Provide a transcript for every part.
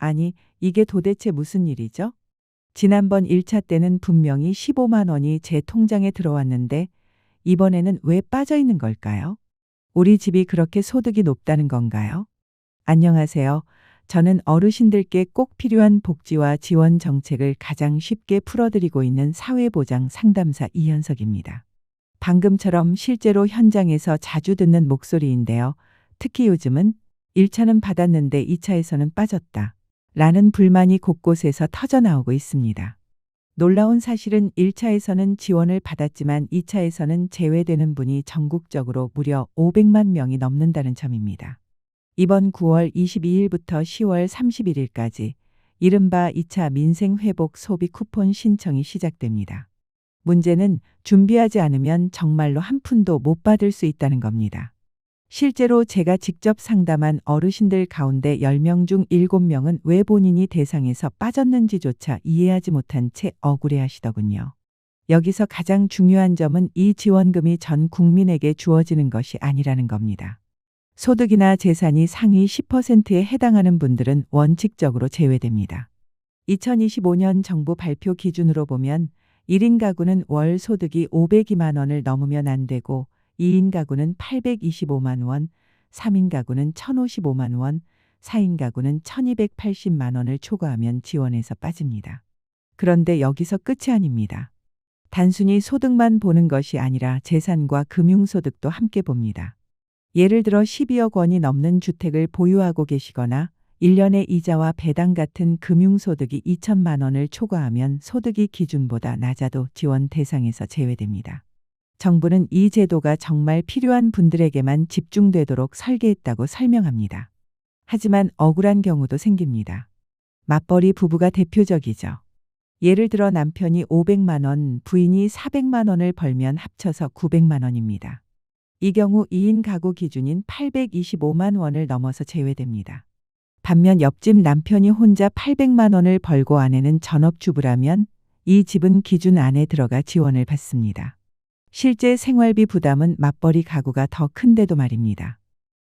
아니, 이게 도대체 무슨 일이죠? 지난번 1차 때는 분명히 15만 원이 제 통장에 들어왔는데 이번에는 왜 빠져 있는 걸까요? 우리 집이 그렇게 소득이 높다는 건가요? 안녕하세요. 저는 어르신들께 꼭 필요한 복지와 지원 정책을 가장 쉽게 풀어드리고 있는 사회보장 상담사 이현석입니다. 방금처럼 실제로 현장에서 자주 듣는 목소리인데요. 특히 요즘은 1차는 받았는데 2차에서는 빠졌다. 라는 불만이 곳곳에서 터져나오고 있습니다. 놀라운 사실은 1차에서는 지원을 받았지만 2차에서는 제외되는 분이 전국적으로 무려 500만 명이 넘는다는 점입니다. 이번 9월 22일부터 10월 31일까지 이른바 2차 민생회복 소비 쿠폰 신청이 시작됩니다. 문제는 준비하지 않으면 정말로 한 푼도 못 받을 수 있다는 겁니다. 실제로 제가 직접 상담한 어르신들 가운데 10명 중 7명은 왜 본인이 대상에서 빠졌는지조차 이해하지 못한 채 억울해하시더군요. 여기서 가장 중요한 점은 이 지원금이 전 국민에게 주어지는 것이 아니라는 겁니다. 소득이나 재산이 상위 10%에 해당하는 분들은 원칙적으로 제외됩니다. 2025년 정부 발표 기준으로 보면 1인 가구는 월 소득이 502만 원을 넘으면 안 되고 2인 가구는 825만 원, 3인 가구는 1,055만 원, 4인 가구는 1,280만 원을 초과하면 지원에서 빠집니다. 그런데 여기서 끝이 아닙니다. 단순히 소득만 보는 것이 아니라 재산과 금융소득도 함께 봅니다. 예를 들어 12억 원이 넘는 주택을 보유하고 계시거나 1년의 이자와 배당 같은 금융소득이 2천만 원을 초과하면 소득이 기준보다 낮아도 지원 대상에서 제외됩니다. 정부는 이 제도가 정말 필요한 분들에게만 집중되도록 설계했다고 설명합니다. 하지만 억울한 경우도 생깁니다. 맞벌이 부부가 대표적이죠. 예를 들어 남편이 500만 원, 부인이 400만 원을 벌면 합쳐서 900만 원입니다. 이 경우 2인 가구 기준인 825만 원을 넘어서 제외됩니다. 반면 옆집 남편이 혼자 800만 원을 벌고 아내는 전업주부라면 이 집은 기준 안에 들어가 지원을 받습니다. 실제 생활비 부담은 맞벌이 가구가 더 큰데도 말입니다.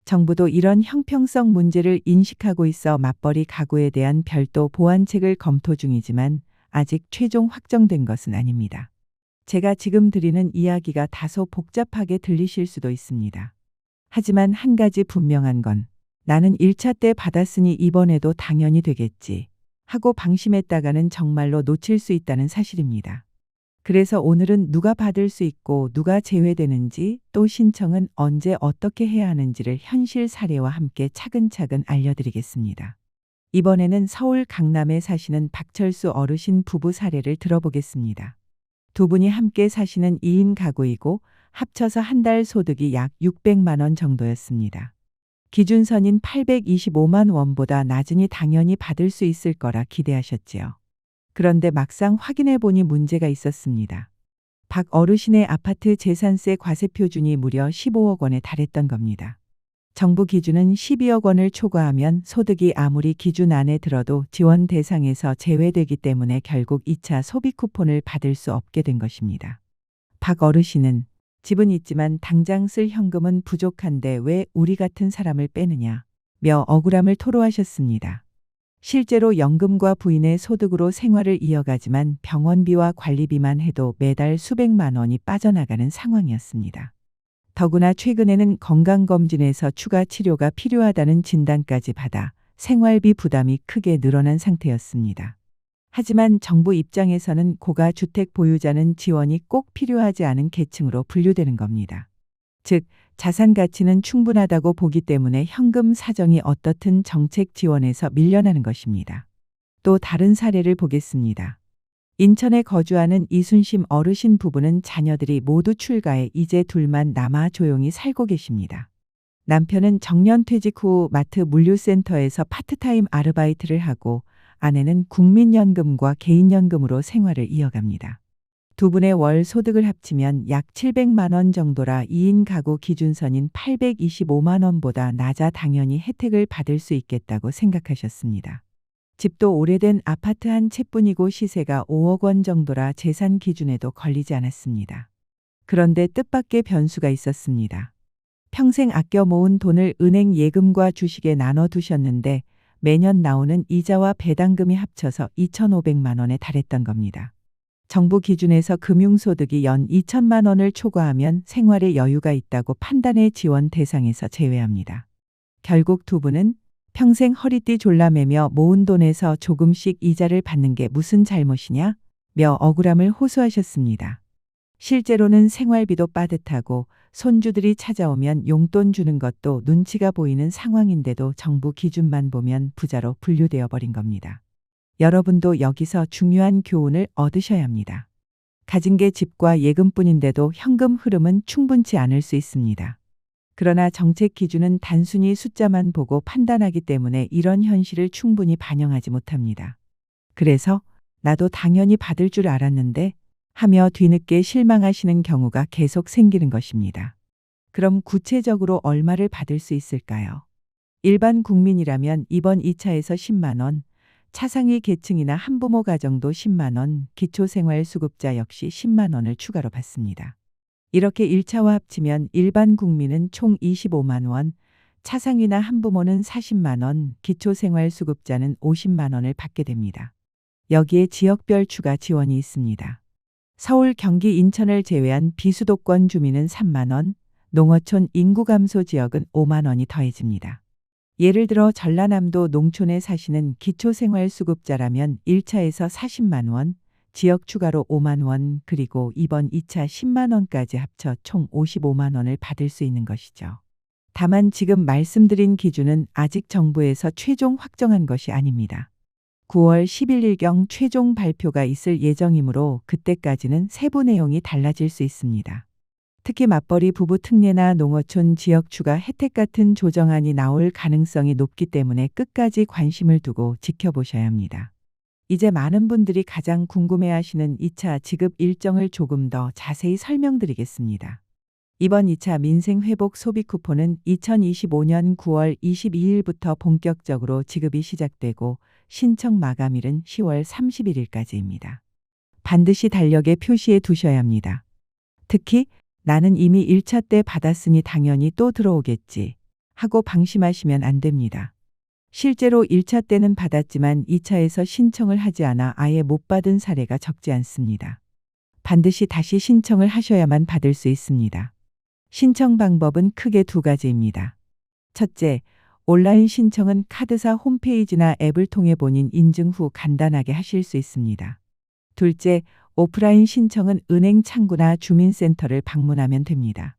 정부도 이런 형평성 문제를 인식하고 있어 맞벌이 가구에 대한 별도 보완책을 검토 중이지만 아직 최종 확정된 것은 아닙니다. 제가 지금 드리는 이야기가 다소 복잡하게 들리실 수도 있습니다. 하지만 한 가지 분명한 건 나는 1차 때 받았으니 이번에도 당연히 되겠지 하고 방심했다가는 정말로 놓칠 수 있다는 사실입니다. 그래서 오늘은 누가 받을 수 있고 누가 제외되는지 또 신청은 언제 어떻게 해야 하는지를 현실 사례와 함께 차근차근 알려드리겠습니다. 이번에는 서울 강남에 사시는 박철수 어르신 부부 사례를 들어보겠습니다. 두 분이 함께 사시는 2인 가구이고 합쳐서 한 달 소득이 약 600만 원 정도였습니다. 기준선인 825만 원보다 낮으니 당연히 받을 수 있을 거라 기대하셨지요. 그런데 막상 확인해 보니 문제가 있었습니다. 박 어르신의 아파트 재산세 과세 표준이 무려 15억 원에 달했던 겁니다. 정부 기준은 12억 원을 초과하면 소득이 아무리 기준 안에 들어도 지원 대상에서 제외되기 때문에 결국 2차 소비 쿠폰을 받을 수 없게 된 것입니다. 박 어르신은 집은 있지만 당장 쓸 현금은 부족한데 왜 우리 같은 사람을 빼느냐며 억울함을 토로하셨습니다. 실제로 연금과 부인의 소득으로 생활을 이어가지만 병원비와 관리비만 해도 매달 수백만 원이 빠져나가는 상황이었습니다. 더구나 최근에는 건강검진에서 추가 치료가 필요하다는 진단까지 받아 생활비 부담이 크게 늘어난 상태였습니다. 하지만 정부 입장에서는 고가 주택 보유자는 지원이 꼭 필요하지 않은 계층으로 분류되는 겁니다. 즉, 자산 가치는 충분하다고 보기 때문에 현금 사정이 어떻든 정책 지원에서 밀려나는 것입니다. 또 다른 사례를 보겠습니다. 인천에 거주하는 이순심 어르신 부부는 자녀들이 모두 출가해 이제 둘만 남아 조용히 살고 계십니다. 남편은 정년퇴직 후 마트 물류센터에서 파트타임 아르바이트를 하고 아내는 국민연금과 개인연금으로 생활을 이어갑니다. 두 분의 월 소득을 합치면 약 700만 원 정도라 2인 가구 기준선인 825만 원보다 낮아 당연히 혜택을 받을 수 있겠다고 생각하셨습니다. 집도 오래된 아파트 한 채뿐이고 시세가 5억 원 정도라 재산 기준에도 걸리지 않았습니다. 그런데 뜻밖의 변수가 있었습니다. 평생 아껴 모은 돈을 은행 예금과 주식에 나눠 두셨는데 매년 나오는 이자와 배당금이 합쳐서 2,500만 원에 달했던 겁니다. 정부 기준에서 금융소득이 연 2천만 원을 초과하면 생활에 여유가 있다고 판단해 지원 대상에서 제외합니다. 결국 두 분은 평생 허리띠 졸라매며 모은 돈에서 조금씩 이자를 받는 게 무슨 잘못이냐? 며 억울함을 호소하셨습니다. 실제로는 생활비도 빠듯하고 손주들이 찾아오면 용돈 주는 것도 눈치가 보이는 상황인데도 정부 기준만 보면 부자로 분류되어 버린 겁니다. 여러분도 여기서 중요한 교훈을 얻으셔야 합니다. 가진 게 집과 예금뿐인데도 현금 흐름은 충분치 않을 수 있습니다. 그러나 정책 기준은 단순히 숫자만 보고 판단하기 때문에 이런 현실을 충분히 반영하지 못합니다. 그래서 나도 당연히 받을 줄 알았는데 하며 뒤늦게 실망하시는 경우가 계속 생기는 것입니다. 그럼 구체적으로 얼마를 받을 수 있을까요? 일반 국민이라면 이번 2차에서 10만 원, 차상위 계층이나 한부모 가정도 10만 원, 기초생활수급자 역시 10만 원을 추가로 받습니다. 이렇게 1차와 합치면 일반 국민은 총 25만 원, 차상위나 한부모는 40만 원, 기초생활수급자는 50만 원을 받게 됩니다. 여기에 지역별 추가 지원이 있습니다. 서울, 경기, 인천을 제외한 비수도권 주민은 3만 원, 농어촌 인구 감소 지역은 5만 원이 더해집니다. 예를 들어 전라남도 농촌에 사시는 기초생활수급자라면 1차에서 40만 원, 지역 추가로 5만 원, 그리고 이번 2차 10만 원까지 합쳐 총 55만 원을 받을 수 있는 것이죠. 다만 지금 말씀드린 기준은 아직 정부에서 최종 확정한 것이 아닙니다. 9월 11일경 최종 발표가 있을 예정이므로 그때까지는 세부 내용이 달라질 수 있습니다. 특히 맞벌이 부부 특례나 농어촌 지역 추가 혜택 같은 조정안이 나올 가능성이 높기 때문에 끝까지 관심을 두고 지켜보셔야 합니다. 이제 많은 분들이 가장 궁금해하시는 2차 지급 일정을 조금 더 자세히 설명드리겠습니다. 이번 2차 민생회복 소비 쿠폰은 2025년 9월 22일부터 본격적으로 지급이 시작되고 신청 마감일은 10월 31일까지입니다. 반드시 달력에 표시해 두셔야 합니다. 특히 나는 이미 1차 때 받았으니 당연히 또 들어오겠지 하고 방심하시면 안 됩니다. 실제로 1차 때는 받았지만 2차에서 신청을 하지 않아 아예 못 받은 사례가 적지 않습니다. 반드시 다시 신청을 하셔야만 받을 수 있습니다. 신청 방법은 크게 두 가지입니다. 첫째, 온라인 신청은 카드사 홈페이지나 앱을 통해 본인 인증 후 간단하게 하실 수 있습니다. 둘째, 오프라인 신청은 은행 창구나 주민센터를 방문하면 됩니다.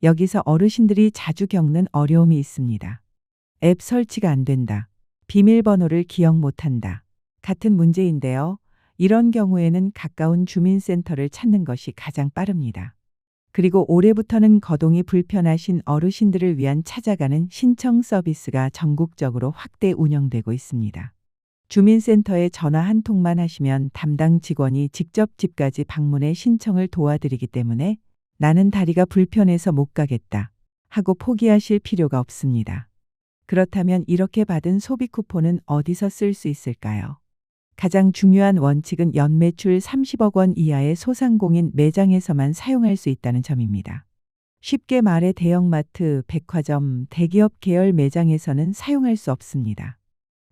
여기서 어르신들이 자주 겪는 어려움이 있습니다. 앱 설치가 안 된다. 비밀번호를 기억 못한다. 같은 문제인데요. 이런 경우에는 가까운 주민센터를 찾는 것이 가장 빠릅니다. 그리고 올해부터는 거동이 불편하신 어르신들을 위한 찾아가는 신청 서비스가 전국적으로 확대 운영되고 있습니다. 주민센터에 전화 한 통만 하시면 담당 직원이 직접 집까지 방문해 신청을 도와드리기 때문에 나는 다리가 불편해서 못 가겠다 하고 포기하실 필요가 없습니다. 그렇다면 이렇게 받은 소비 쿠폰은 어디서 쓸 수 있을까요? 가장 중요한 원칙은 연매출 30억 원 이하의 소상공인 매장에서만 사용할 수 있다는 점입니다. 쉽게 말해 대형마트, 백화점, 대기업 계열 매장에서는 사용할 수 없습니다.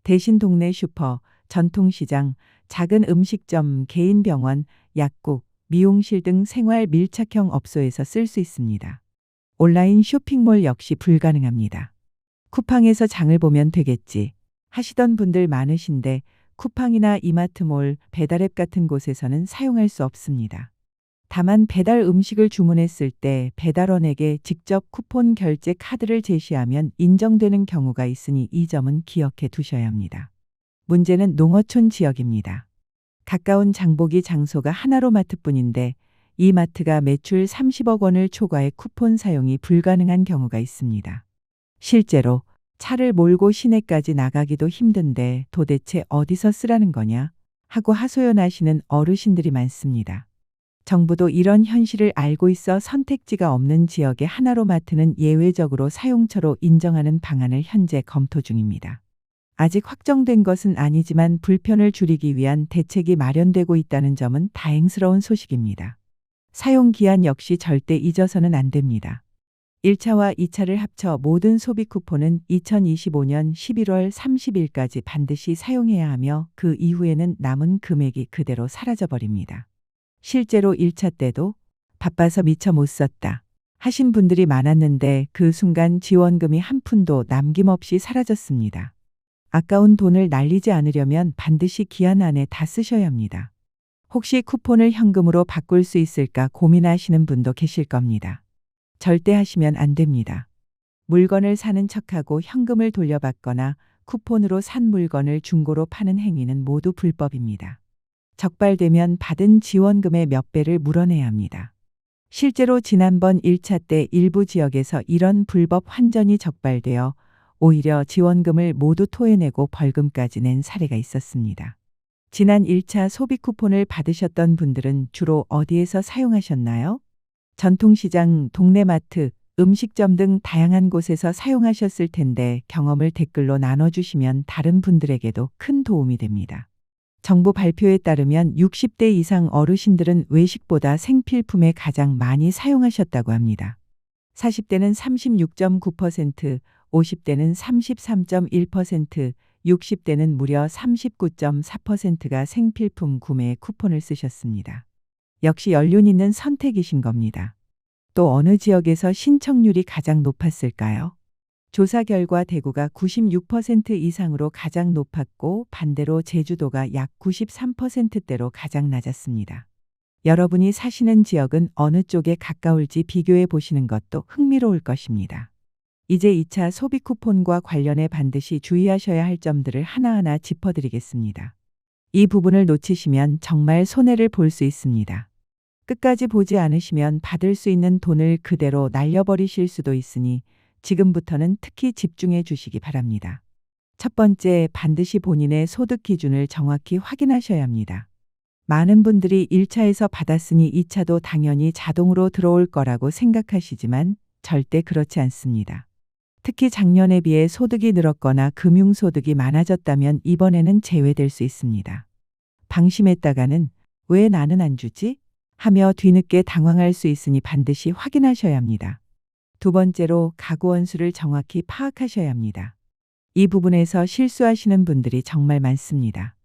대신 동네 슈퍼, 전통시장, 작은 음식점, 개인 병원, 약국, 미용실 등 생활 밀착형 업소에서 쓸 수 있습니다. 온라인 쇼핑몰 역시 불가능합니다. 쿠팡에서 장을 보면 되겠지 하시던 분들 많으신데 쿠팡이나 이마트몰, 배달앱 같은 곳에서는 사용할 수 없습니다. 다만 배달 음식을 주문했을 때 배달원에게 직접 쿠폰 결제 카드를 제시하면 인정되는 경우가 있으니 이 점은 기억해 두셔야 합니다. 문제는 농어촌 지역입니다. 가까운 장보기 장소가 하나로마트뿐인데 이 마트가 매출 30억 원을 초과해 쿠폰 사용이 불가능한 경우가 있습니다. 실제로 차를 몰고 시내까지 나가기도 힘든데 도대체 어디서 쓰라는 거냐 하고 하소연하시는 어르신들이 많습니다. 정부도 이런 현실을 알고 있어 선택지가 없는 지역의 하나로마트는 예외적으로 사용처로 인정하는 방안을 현재 검토 중입니다. 아직 확정된 것은 아니지만 불편을 줄이기 위한 대책이 마련되고 있다는 점은 다행스러운 소식입니다. 사용 기한 역시 절대 잊어서는 안 됩니다. 1차와 2차를 합쳐 모든 소비 쿠폰은 2025년 11월 30일까지 반드시 사용해야 하며 그 이후에는 남은 금액이 그대로 사라져버립니다. 실제로 1차 때도 바빠서 미처 못 썼다 하신 분들이 많았는데 그 순간 지원금이 한 푼도 남김없이 사라졌습니다. 아까운 돈을 날리지 않으려면 반드시 기한 안에 다 쓰셔야 합니다. 혹시 쿠폰을 현금으로 바꿀 수 있을까 고민하시는 분도 계실 겁니다. 절대 하시면 안 됩니다. 물건을 사는 척하고 현금을 돌려받거나 쿠폰으로 산 물건을 중고로 파는 행위는 모두 불법입니다. 적발되면 받은 지원금의 몇 배를 물어내야 합니다. 실제로 지난번 1차 때 일부 지역에서 이런 불법 환전이 적발되어 오히려 지원금을 모두 토해내고 벌금까지 낸 사례가 있었습니다. 지난 1차 소비 쿠폰을 받으셨던 분들은 주로 어디에서 사용하셨나요? 전통시장, 동네마트, 음식점 등 다양한 곳에서 사용하셨을 텐데 경험을 댓글로 나눠주시면 다른 분들에게도 큰 도움이 됩니다. 정부 발표에 따르면 60대 이상 어르신들은 외식보다 생필품에 가장 많이 사용하셨다고 합니다. 40대는 36.9%, 50대는 33.1%, 60대는 무려 39.4%가 생필품 구매에 쿠폰을 쓰셨습니다. 역시 연륜 있는 선택이신 겁니다. 또 어느 지역에서 신청률이 가장 높았을까요? 조사 결과 대구가 96% 이상으로 가장 높았고 반대로 제주도가 약 93%대로 가장 낮았습니다. 여러분이 사시는 지역은 어느 쪽에 가까울지 비교해 보시는 것도 흥미로울 것입니다. 이제 2차 소비 쿠폰과 관련해 반드시 주의하셔야 할 점들을 하나하나 짚어드리겠습니다. 이 부분을 놓치시면 정말 손해를 볼 수 있습니다. 끝까지 보지 않으시면 받을 수 있는 돈을 그대로 날려버리실 수도 있으니 지금부터는 특히 집중해 주시기 바랍니다. 첫 번째, 반드시 본인의 소득 기준을 정확히 확인하셔야 합니다. 많은 분들이 1차에서 받았으니 2차도 당연히 자동으로 들어올 거라고 생각하시지만 절대 그렇지 않습니다. 특히 작년에 비해 소득이 늘었거나 금융소득이 많아졌다면 이번에는 제외될 수 있습니다. 방심했다가는 왜 나는 안 주지? 하며 뒤늦게 당황할 수 있으니 반드시 확인하셔야 합니다. 두 번째로 가구 원수를 정확히 파악하셔야 합니다. 이 부분에서 실수하시는 분들이 정말 많습니다.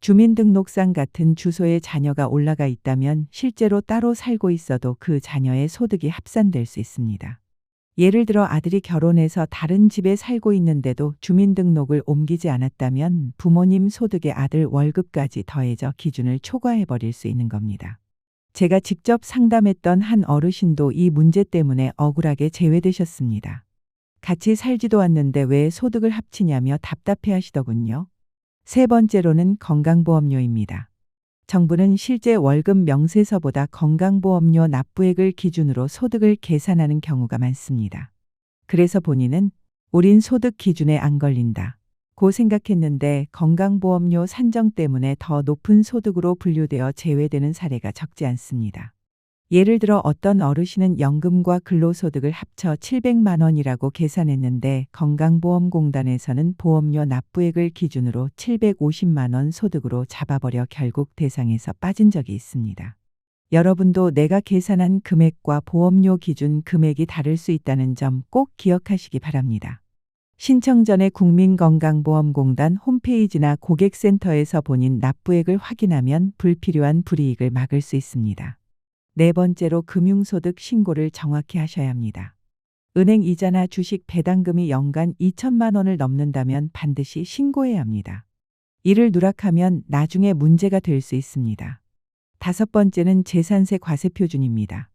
주민등록상 같은 주소에 자녀가 올라가 있다면 실제로 따로 살고 있어도 그 자녀의 소득이 합산될 수 있습니다. 예를 들어 아들이 결혼해서 다른 집에 살고 있는데도 주민등록을 옮기지 않았다면 부모님 소득에 아들 월급까지 더해져 기준을 초과해버릴 수 있는 겁니다. 제가 직접 상담했던 한 어르신도 이 문제 때문에 억울하게 제외되셨습니다. 같이 살지도 않는데 왜 소득을 합치냐며 답답해 하시더군요. 세 번째로는 건강보험료입니다. 정부는 실제 월급 명세서보다 건강보험료 납부액을 기준으로 소득을 계산하는 경우가 많습니다. 그래서 본인은 우린 소득 기준에 안 걸린다 고 생각했는데 건강보험료 산정 때문에 더 높은 소득으로 분류되어 제외되는 사례가 적지 않습니다. 예를 들어 어떤 어르신은 연금과 근로소득을 합쳐 700만 원이라고 계산했는데 건강보험공단에서는 보험료 납부액을 기준으로 750만 원 소득으로 잡아버려 결국 대상에서 빠진 적이 있습니다. 여러분도 내가 계산한 금액과 보험료 기준 금액이 다를 수 있다는 점 꼭 기억하시기 바랍니다. 신청 전에 국민건강보험공단 홈페이지나 고객센터에서 본인 납부액을 확인하면 불필요한 불이익을 막을 수 있습니다. 네 번째로 금융소득 신고를 정확히 하셔야 합니다. 은행 이자나 주식 배당금이 연간 2천만 원을 넘는다면 반드시 신고해야 합니다. 이를 누락하면 나중에 문제가 될 수 있습니다. 다섯 번째는 재산세 과세표준입니다.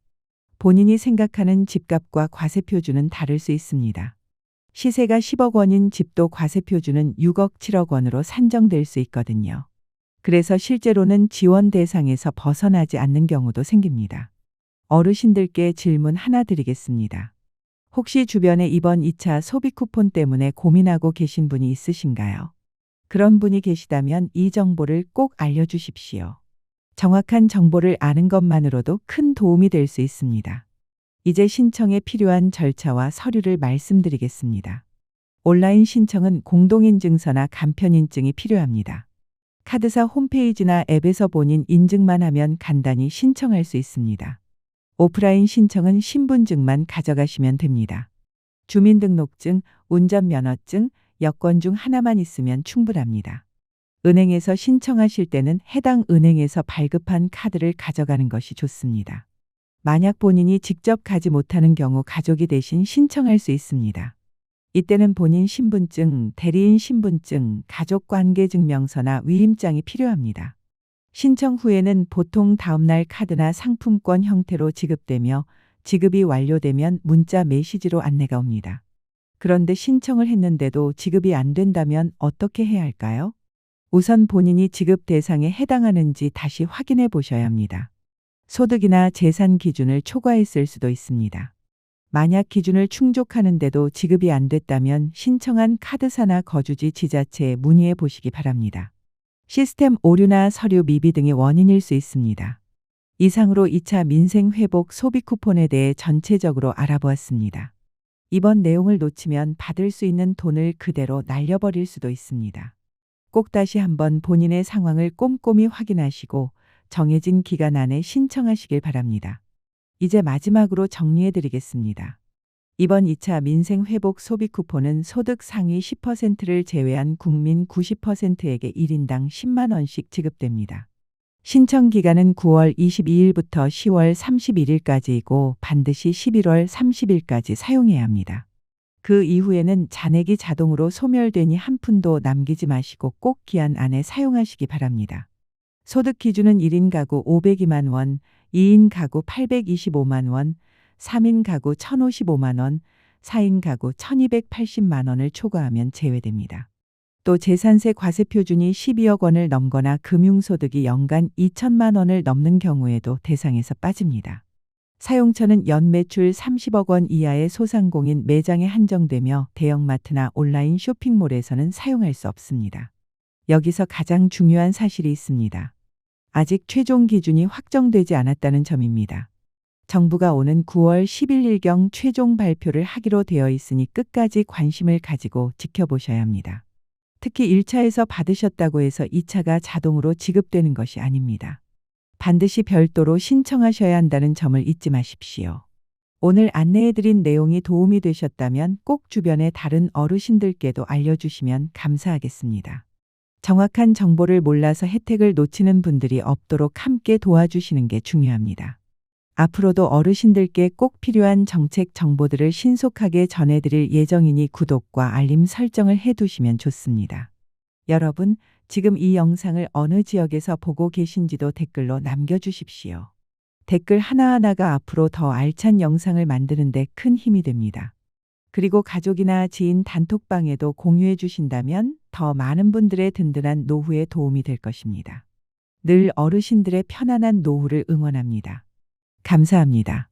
본인이 생각하는 집값과 과세표준은 다를 수 있습니다. 시세가 10억 원인 집도 과세표준은 6억 7억 원으로 산정될 수 있거든요. 그래서 실제로는 지원 대상에서 벗어나지 않는 경우도 생깁니다. 어르신들께 질문 하나 드리겠습니다. 혹시 주변에 이번 2차 소비 쿠폰 때문에 고민하고 계신 분이 있으신가요? 그런 분이 계시다면 이 정보를 꼭 알려주십시오. 정확한 정보를 아는 것만으로도 큰 도움이 될 수 있습니다. 이제 신청에 필요한 절차와 서류를 말씀드리겠습니다. 온라인 신청은 공동인증서나 간편인증이 필요합니다. 카드사 홈페이지나 앱에서 본인 인증만 하면 간단히 신청할 수 있습니다. 오프라인 신청은 신분증만 가져가시면 됩니다. 주민등록증, 운전면허증, 여권 중 하나만 있으면 충분합니다. 은행에서 신청하실 때는 해당 은행에서 발급한 카드를 가져가는 것이 좋습니다. 만약 본인이 직접 가지 못하는 경우 가족이 대신 신청할 수 있습니다. 이때는 본인 신분증, 대리인 신분증, 가족관계증명서나 위임장이 필요합니다. 신청 후에는 보통 다음날 카드나 상품권 형태로 지급되며 지급이 완료되면 문자 메시지로 안내가 옵니다. 그런데 신청을 했는데도 지급이 안 된다면 어떻게 해야 할까요? 우선 본인이 지급 대상에 해당하는지 다시 확인해 보셔야 합니다. 소득이나 재산 기준을 초과했을 수도 있습니다. 만약 기준을 충족하는데도 지급이 안 됐다면 신청한 카드사나 거주지 지자체에 문의해 보시기 바랍니다. 시스템 오류나 서류 미비 등이 원인일 수 있습니다. 이상으로 2차 민생회복 소비 쿠폰에 대해 전체적으로 알아보았습니다. 이번 내용을 놓치면 받을 수 있는 돈을 그대로 날려버릴 수도 있습니다. 꼭 다시 한번 본인의 상황을 꼼꼼히 확인하시고 정해진 기간 안에 신청하시길 바랍니다. 이제 마지막으로 정리해 드리겠습니다. 이번 2차 민생회복 소비 쿠폰은 소득 상위 10%를 제외한 국민 90%에게 1인당 10만 원씩 지급됩니다. 신청 기간은 9월 22일부터 10월 31일까지이고 반드시 11월 30일까지 사용해야 합니다. 그 이후에는 잔액이 자동으로 소멸되니 한 푼도 남기지 마시고 꼭 기한 안에 사용하시기 바랍니다. 소득 기준은 1인 가구 502만 원, 2인 가구 825만 원, 3인 가구 1,055만 원, 4인 가구 1,280만 원을 초과하면 제외됩니다. 또 재산세 과세 표준이 12억 원을 넘거나 금융소득이 연간 2천만 원을 넘는 경우에도 대상에서 빠집니다. 사용처는 연매출 30억 원 이하의 소상공인 매장에 한정되며 대형마트나 온라인 쇼핑몰에서는 사용할 수 없습니다. 여기서 가장 중요한 사실이 있습니다. 아직 최종 기준이 확정되지 않았다는 점입니다. 정부가 오는 9월 11일경 최종 발표를 하기로 되어 있으니 끝까지 관심을 가지고 지켜보셔야 합니다. 특히 1차에서 받으셨다고 해서 2차가 자동으로 지급되는 것이 아닙니다. 반드시 별도로 신청하셔야 한다는 점을 잊지 마십시오. 오늘 안내해드린 내용이 도움이 되셨다면 꼭 주변의 다른 어르신들께도 알려주시면 감사하겠습니다. 정확한 정보를 몰라서 혜택을 놓치는 분들이 없도록 함께 도와주시는 게 중요합니다. 앞으로도 어르신들께 꼭 필요한 정책 정보들을 신속하게 전해드릴 예정이니 구독과 알림 설정을 해두시면 좋습니다. 여러분, 지금 이 영상을 어느 지역에서 보고 계신지도 댓글로 남겨주십시오. 댓글 하나하나가 앞으로 더 알찬 영상을 만드는 데 큰 힘이 됩니다. 그리고 가족이나 지인 단톡방에도 공유해 주신다면 더 많은 분들의 든든한 노후에 도움이 될 것입니다. 늘 어르신들의 편안한 노후를 응원합니다. 감사합니다.